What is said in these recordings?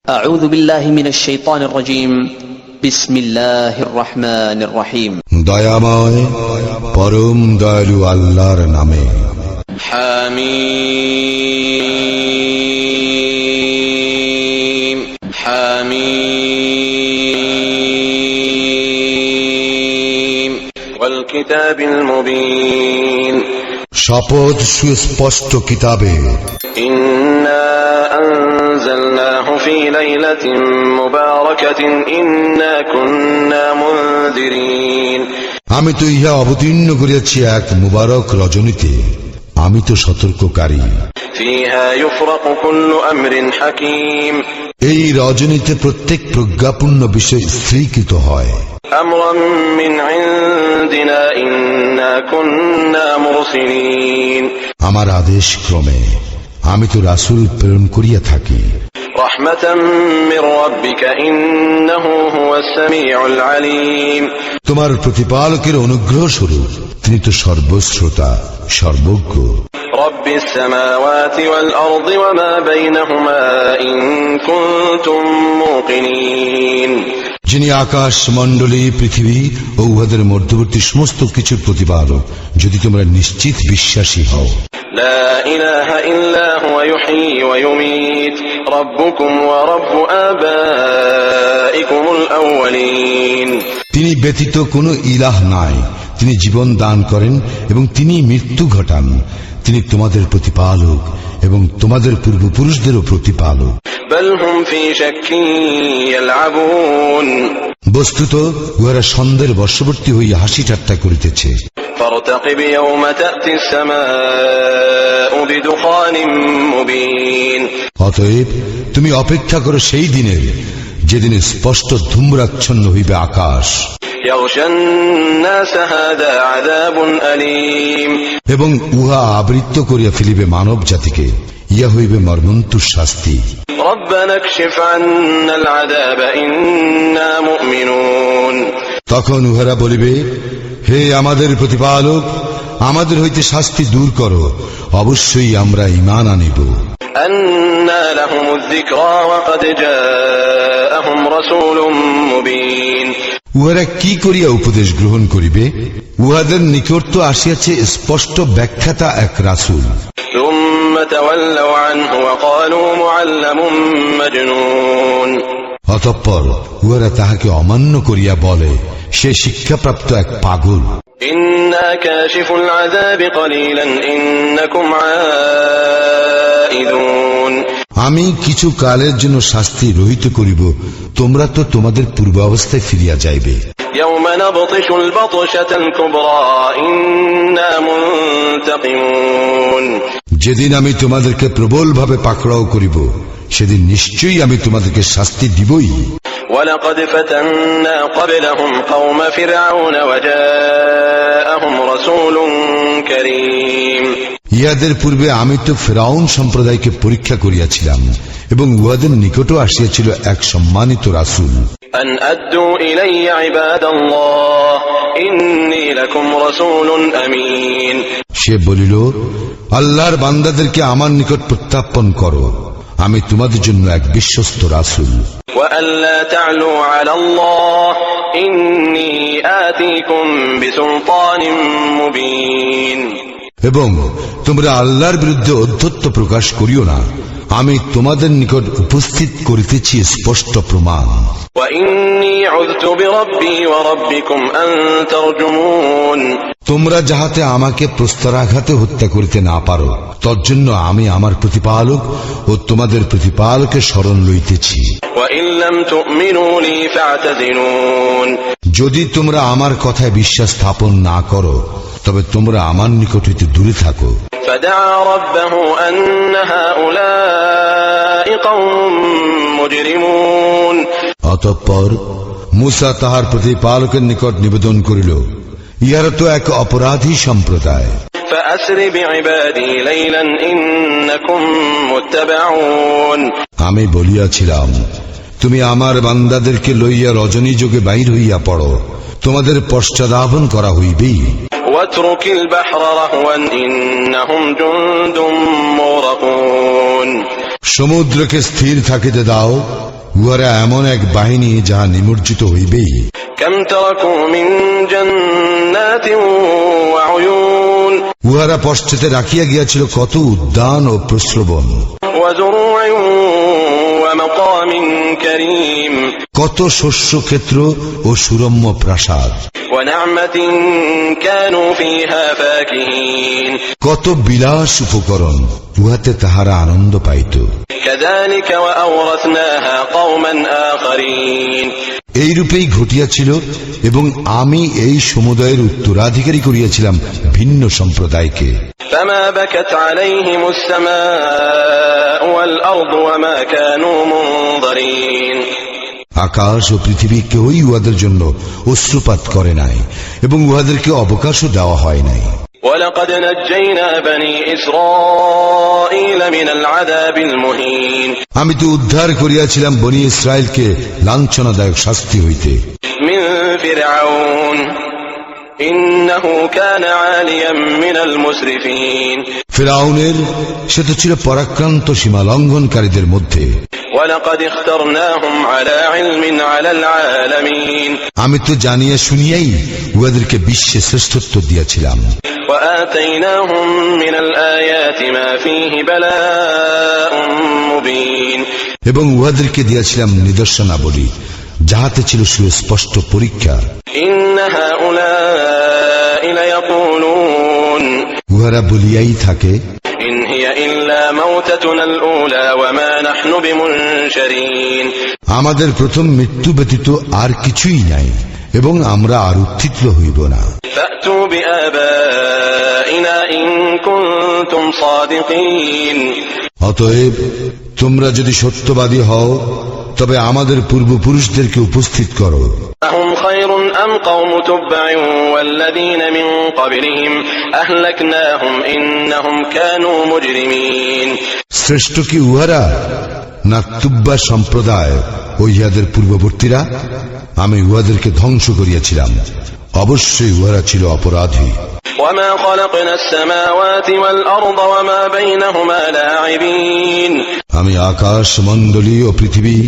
أعوذ بالله من الشيطان الرجيم بسم الله الرحمن الرحيم দয়াময় পরম দয়ালু আল্লাহর নামে। حميم حميم والكتاب المبين শপথ সুস্পষ্ট কিতাবে। إنا أنزلناه في ليلة مباركة إنا كنا منذرين আমি তো ইহা অবতীর্ণ করিয়াছি এক মুবারক রজনীতে, আমি তো সতর্ককারী। فيها يفرق كل أمر حكيم এই রজনীতে প্রত্যেক প্রজ্ঞাপূর্ণ বিষয় স্থিরীকৃত হয়। أمرا من عندنا إنا كنا مرسلين আমার আদেশ ক্রমে আমি তো রাসূল প্রেরণ করিয়া থাকি। رحمة من ربك إنه هو السميع العليم তোমার প্রতিপালকের অনুগ্রহ স্বরূপ তিনি তো সর্বশ্রোতা সর্বজ্ঞ। رب السماوات والأرض وما بينهما إن كنتم موقنين যিনি আকাশ মণ্ডলী পৃথিবী ও উহাদের মধ্যবর্তী সমস্ত কিছুর প্রতিপালক, যদি তোমরা নিশ্চিত বিশ্বাসী হও। لا إله إلا هو يحيي ويميت ربكم ورب آبائكم الأولين তিনি ব্যতীত কোনো ইলাহ নাই, তিনি জীবন দান করেন এবং তিনি মৃত্যু ঘটান। তিনি তোমাদের প্রতিপালক এবং তোমাদের পূর্বপুরুষদেরও প্রতিপালক। بل هم في شك يلعبون বস্তুত উহারা সন্দেহের বশবর্তী হইয়া হাসি ঠাট্টা করিতেছে। فارتقب يوم تأتي السماء بدخان مبين অতএব তুমি অপেক্ষা করো সেই দিনের, যেদিনে স্পষ্ট ধূম্রাচ্ছন্ন হইবে আকাশ, يغشى الناس هذا عذاب أليم এবং উহা আবৃত্ত করিয়া ফেলিবে মানব জাতিকে। ইয়া হইবে মর্মন্তুর শাস্তি। ربنا اكشف عنا العذاب إنا مؤمنون তখন উহারা বলিবে, হে আমাদের প্রতিপালক, আমাদের হইতে শাস্তি দূর করো, অবশ্যই আমরা ঈমান আনিব। أنى لهم الذكرى وقد جاءهم رسول مبين উহারা কি করিয়া উপদেশ গ্রহণ করিবে? উহাদের নিকট তো আসিয়াছে স্পষ্ট ব্যাখ্যাতা এক রাসূল। ثم تولوا عنه وقالوا معلم مجنون অতঃপর উহারা তাহাকে অমান্য করিয়া বলে, সে শিক্ষাপ্রাপ্ত এক পাগল। إنا كاشف العذاب قليلا إنكم عائدون আমি কিছু কালের জন্য শাস্তি রহিত করিব, তোমরা তো তোমাদের পূর্বাবস্থায় ফিরিয়া যাইবে। يوم نبطش البطشة الكبرى إنا منتقمون যেদিন আমি তোমাদেরকে প্রবলভাবে পাকড়াও করিব, সেদিন নিশ্চয়ই আমি তোমাদেরকে শাস্তি দিবই। ولقد فتنا قبلهم قوم فرعون وجاءهم رسول كريم ইহাদের পূর্বে আমি তো ফিরআউন সম্প্রদায়কে পরীক্ষা করিয়াছিলাম এবং উহাদের নিকটও আসিয়াছিল এক সম্মানিত রাসূল। أن أدوا إلي عباد الله إني لكم رسول أمين সে বলিল, আল্লাহর বান্দাদেরকে আমার নিকট প্রত্যাপন করো, আমি তোমাদের জন্য এক বিশ্বস্ত রাসূল। وأن لا تعلوا على الله إني آتيكم بسلطان مبين এবং তোমরা আল্লাহর বিরুদ্ধে অধ্যত্ব প্রকাশ করিও না, আমি তোমাদের নিকট উপস্থিত করিতেছি স্পষ্ট প্রমাণ। وإني عذت بربي وربكم أن ترجمون তোমরা যাহাতে আমাকে প্রস্তরাঘাতে হত্যা করিতে না পারো, তজ্জন্য আমি আমার প্রতিপালক ও তোমাদের প্রতিপালকের শরণ লইতেছি। وإن لم تؤمنوا لي فاعتزلون যদি তোমরা আমার কথায় বিশ্বাস স্থাপন না করো, তবে তোমরা আমার নিকট হইতে দূরে থাকো। فدعا ربه أن هؤلاء قوم مجرمون অতঃপর মূসা তাহার প্রতিপালকের নিকট নিবেদন করিল, ইহারা তো এক অপরাধী সম্প্রদায়। فأسر بعبادي ليلا إنكم متبعون আমি বলিয়াছিলাম, তুমি আমার বান্দাদেরকে লইয়া রজনী যোগে বাহির হইয়া পড়ো, তোমাদের পশ্চাদাপন করা হইবেই। واترك البحر رهوا إنهم جند مغرقون সমুদ্রকে স্থির থাকিতে দাও, উহারা এমন এক বাহিনী যাহা নিমজ্জিত হইবেই। كم تركوا من جنات وعيون উহারা পশ্চাতে রাখিয়া গিয়াছিল কত উদ্যান ও প্রস্রবণ, وزروع ومقام كريم কত শস্যক্ষেত্র ও সুরম্য প্রাসাদ, ونعمة كانوا فيها فاكهين কত বিলাস উপকরণ, উহাতে তাহারা আনন্দ পাইত। كذلك وأورثناها قوما آخرين এইরূপেই ঘটিয়াছিল এবং আমি এই সমুদয়ের উত্তরাধিকারী করিয়াছিলাম ভিন্ন সম্প্রদায়কে। فما بكت عليهم السماء والأرض وما كانوا منظرين আকাশ ও পৃথিবী কেউই উহাদের জন্য অশ্রুপাত করে নাই এবং উহাদেরকে অবকাশও দেওয়া হয় নাই। ولقد نجينا بني إسرائيل من العذاب المهين আমি তো উদ্ধার করিয়াছিলাম বনি ইসরায়েলকে লাঞ্ছনাদায়ক শাস্তি হইতে। من فرعون إنه كان عاليا من المسرفين ফিরআউনের, সে তো ছিল পরাক্রান্ত সীমা লঙ্ঘনকারীদের মধ্যে। ولقد اخترناهم على علم على العالمين আমি তো জানিয়া শুনিয়াই উহাদেরকে বিশ্বে শ্রেষ্ঠত্ব দিয়াছিলাম। وآتيناهم من الآيات ما فيه بلاء مبين এবং উহাদেরকে দিয়াছিলাম নিদর্শনাবলী, যাহাতে ছিল সুস্পষ্ট পরীক্ষা। إن هؤلاء ليقولون উহারা বলিয়াই থাকে, إن هي إلا موتتنا الأولى وما نحن بمنشرين আমাদের প্রথম মৃত্যু ব্যতীত আর কিছুই নাই এবং আমরা আর উত্থিত হইব না। فأتوا بآبائنا إن كنتم صادقين অতএব তোমরা যদি সত্যবাদী হও তবে আমাদের পূর্বপুরুষদেরকে উপস্থিত করো। أهم خير أم قوم تبع والذين من قبلهم أهلكناهم إنهم كانوا مجرمين শ্রেষ্ঠ কি উহারা না তুব্বা সম্প্রদায় ও ইহাদের পূর্ববর্তীরা? আমি উহাদেরকে ধ্বংস করিয়াছিলাম, অবশ্যই উহারা ছিল অপরাধী। وما خلقنا السماوات والأرض وما بينهما لاعبين আমি আকাশ মণ্ডলী ও পৃথিবী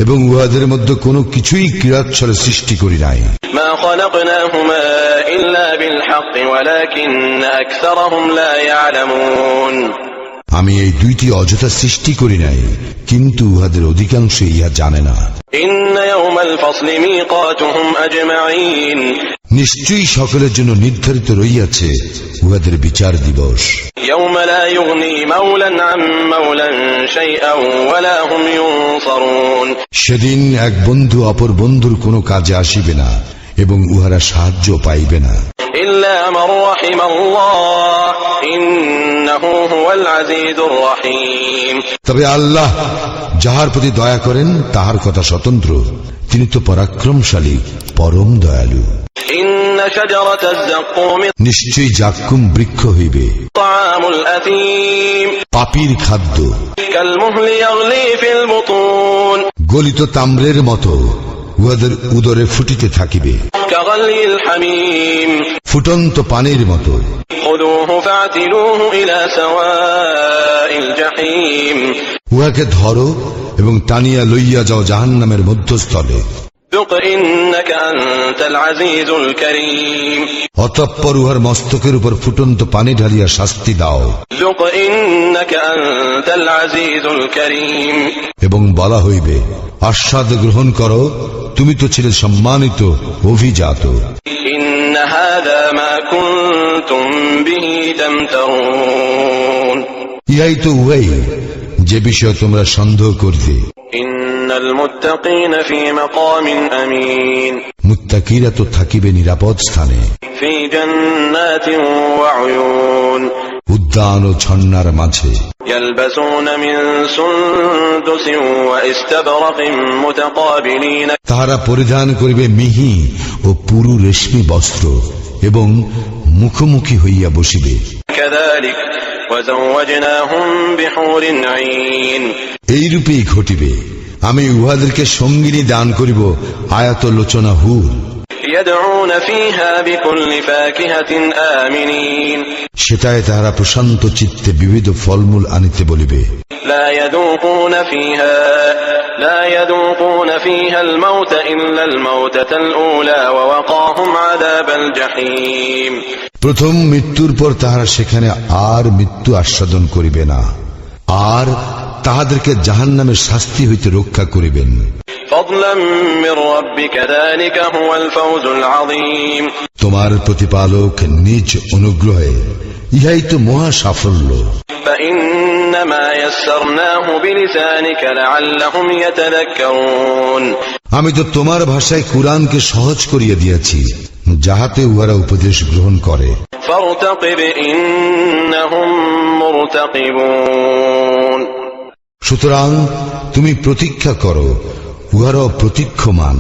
এবং উহাদের মধ্যে কোনো কিছুই ক্রীড়াচ্ছলে সৃষ্টি করি নাই। ما خلقناهما إلا بالحق ولكن أكثرهم لا يعلمون আমি এই দুইটি অযথা সৃষ্টি করি নাই, কিন্তু উহাদের অধিকাংশ ইহা জানে না। إن يوم الفصل ميقاتهم أجمعين নিশ্চয়ই সকলের জন্য নির্ধারিত রইয়াছে উহাদের বিচার দিবস। يوم لا يغني مولا عن مولا شيئا ولا هم ينصرون সেদিন এক বন্ধু অপর বন্ধুর কোনো কাজে আসিবে না এবং উহারা সাহায্য পাইবে না, إلا من رحم الله إنه هو العزيز الرحيم তবে আল্লাহ যাহার প্রতি দয়া করেন তাহার কথা স্বতন্ত্র, তিনি তো পরাক্রমশালী পরম দয়ালু। إن شجرة الزقوم নিশ্চয়ই জাক্কুম বৃক্ষ হইবে طعام الأثيم পাপীর খাদ্য, كالمهل يغلي في البطون গলিত তাম্রের মতো উহাদের উদরে ফুটিতে থাকিবে, كغلي الحميم ফুটন্ত পানির মতো। خذوه فاعتلوه إلى سواء الجحيم উহাকে ধরো এবং টানিয়া লইয়া যাও জাহান্নামের মধ্যস্থলে। ذق إنك أنت العزيز الكريم অতঃপর উহার মস্তকের উপর ফুটন্ত পানি ঢালিয়া শাস্তি দাও ذق إنك أنت العزيز الكريم এবং বলা হইবে, আস্বাদ গ্রহণ করো, তুমি তো ছিলে সম্মানিত অভিজাত। إن هذا ما كنتم به تمترون ইহাই তো উহাই যে বিষয়ে তোমরা সন্দেহ করতে। إن المتقين في مقام أمين মুত্তাকিরা তো থাকিবে নিরাপদ স্থানে, في جنات وعيون উদ্যান ও ঝর্ণার মাঝে। يلبسون من سندس واستبرق متقابلين তাহারা পরিধান করিবে মিহি ও পুরু রেশমি বস্ত্র এবং মুখোমুখি হইয়া বসিবে। كذلك وزوجناهم بحور عين এইরূপেই ঘটিবে, আমি উহাদেরকে সঙ্গিনী দান করিব আয়াত লোচনা হুর। يدعون فيها بكل فاكهة آمنين সেটায় তাহারা প্রশান্ত চিত্তে বিবিধ ফলমূল আনিতে বলিবে। لا يذوقون فيها الموت إلا الموتة الأولى ووقاهم عذاب الجحيم প্রথম মৃত্যুর পর তাহারা সেখানে আর মৃত্যু আস্বাদন করিবে না, আর তাহাদেরকে জাহান্নামের শাস্তি হইতে রক্ষা করিবেন। فضلا من ربك ذلك هو الفوز العظيم তোমার প্রতিপালক নিজ অনুগ্রহে ইহাই তো মহা সাফল্য। فإنما يسرناه بلسانك لعلهم يتذكرون আমি তো তোমার ভাষায় কুরআনকে সহজ করিয়া দিয়েছি, যাহাতে উহারা উপদেশ গ্রহণ করে। فارتقب إنهم مرتقبون সুতরাং তুমি প্রতীক্ষা করো, উহারাও প্রতীক্ষমান।